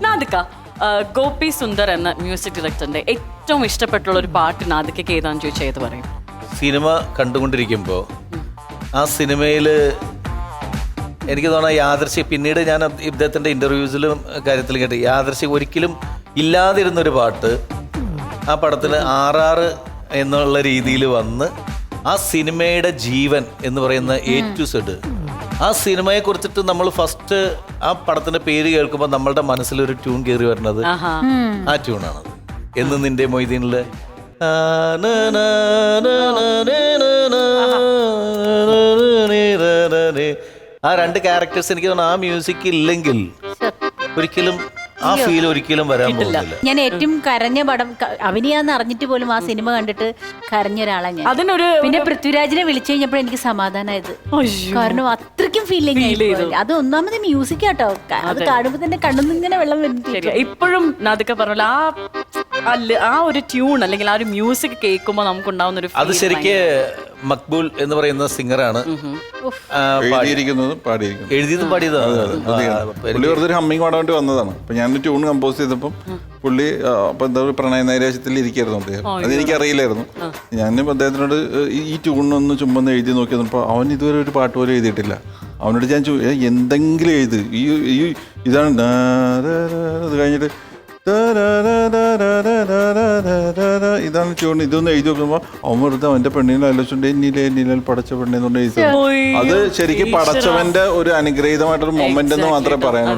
നാദിക, ഗോപി സുന്ദർ എന്ന മ്യൂസിക് ഡയറക്ടറിന്റെ ഏറ്റവും ഇഷ്ടപ്പെട്ടുള്ള ഒരു പാട്ട് നാദികയ്ക്ക് ഏതാന്ന് ചോദിച്ചാൽ ഏത് പറയും? സിനിമ കണ്ടുകൊണ്ടിരിക്കുമ്പോൾ ആ സിനിമയിൽ എനിക്ക് തോന്നുന്ന യാദൃശ്യം, പിന്നീട് ഞാൻ ഇദ്ദേഹത്തിൻ്റെ ഇൻ്റർവ്യൂസിലും കാര്യത്തിലും കേട്ട്, യാദൃശ്യം ഒരിക്കലും ഇല്ലാതിരുന്നൊരു പാട്ട് ആ പടത്തിൽ RR എന്നുള്ള രീതിയിൽ വന്ന് ആ സിനിമയുടെ ജീവൻ എന്ന് പറയുന്ന A to Z, ആ സിനിമയെ കുറിച്ചിട്ട് നമ്മൾ ഫസ്റ്റ് ആ പടത്തിന്റെ പേര് കേൾക്കുമ്പോൾ നമ്മളുടെ മനസ്സിലൊരു ട്യൂൺ കയറി വരുന്നത് ആ ട്യൂണാണ്. എന്ന് നിന്റെ മൊയ്തീനില് ആ രണ്ട് ക്യാരക്ടേഴ്സ് എനിക്ക് തോന്നുന്നു ആ മ്യൂസിക് ഇല്ലെങ്കിൽ ഒരിക്കലും ആ ഫീൽ ഒരിക്കലും വരാൻ പോകുന്നില്ല. ഞാൻ ഏറ്റവും കരഞ്ഞ പടം അഭിനയാന്ന് അറിഞ്ഞിട്ട് പോലും ആ സിനിമ കണ്ടിട്ട് കരഞ്ഞ ഒരാളാണ് ഞാൻ. അതിനൊരു പിന്നെ പൃഥ്വിരാജിനെ വിളിച്ചു കഴിഞ്ഞപ്പോൾ എനിക്ക് സമാധാനമായത്. കാരണം അത്രയ്ക്കും ഫീലിംഗ് അത് ഒന്നാമത് മ്യൂസിക് ആട്ടോ. അത് കാണുമ്പോ തന്നെ കണ്ണുനിന്ന് ഇങ്ങനെ വെള്ളം വരുന്നു. ഇപ്പോഴും നാദിക പറഞ്ഞ ആ ഒരു ട്യൂൺ അല്ലെങ്കിൽ ആ ഒരു മ്യൂസിക് കേൾക്കുമ്പോൾ നമുക്കുണ്ടാവുന്ന ഒരു അത് ശരിക്ക് മക്ബൂൽ എന്ന് പറയുന്ന സിംഗറാണ് എഴുതിയിരിക്കുന്നതും പാടിയിരിക്കുന്നത്. എഴുതിയതും പാടിയതാണ്. പുള്ളി വെറുതെ ഒരു ഹമ്മിങ് പാടാൻ വേണ്ടി വന്നതാണ്. അപ്പൊ ഞാൻ ട്യൂൺ കമ്പോസ് ചെയ്തപ്പം പുള്ളി അപ്പൊ എന്താ പ്രണയ നൈരാശ്യത്തിൽ ഇരിക്കായിരുന്നു അദ്ദേഹം. അതെനിക്കറിയില്ലായിരുന്നു. ഞാനും അദ്ദേഹത്തിനോട് ഈ ട്യൂണൊന്ന് ചുമ്മാ എഴുതി നോക്കി വന്നപ്പോൾ അവൻ ഇതുവരെ ഒരു പാട്ട് പോലും എഴുതിയിട്ടില്ല. അവനോട് ഞാൻ എന്തെങ്കിലും എഴുത്, ഈ ഇതാണ് അത് കഴിഞ്ഞിട്ട് ഇതാണ് ട്യൂൺ, ഇതൊന്ന് എഴുതി നോക്കുമ്പോൾ അവൻ വെറുതെ അവന്റെ പെണ്ണിനെ ആലോചിച്ചുകൊണ്ട് എന്നിൽ പടച്ച പെണ്ണെന്നുകൊണ്ട് എഴുതി. അത് ശരിക്കും പടച്ചവന്റെ ഒരു അനുഗ്രഹീതമായിട്ടൊരു മൊമെന്റ് എന്ന് മാത്രമേ പറയാനുള്ളൂ.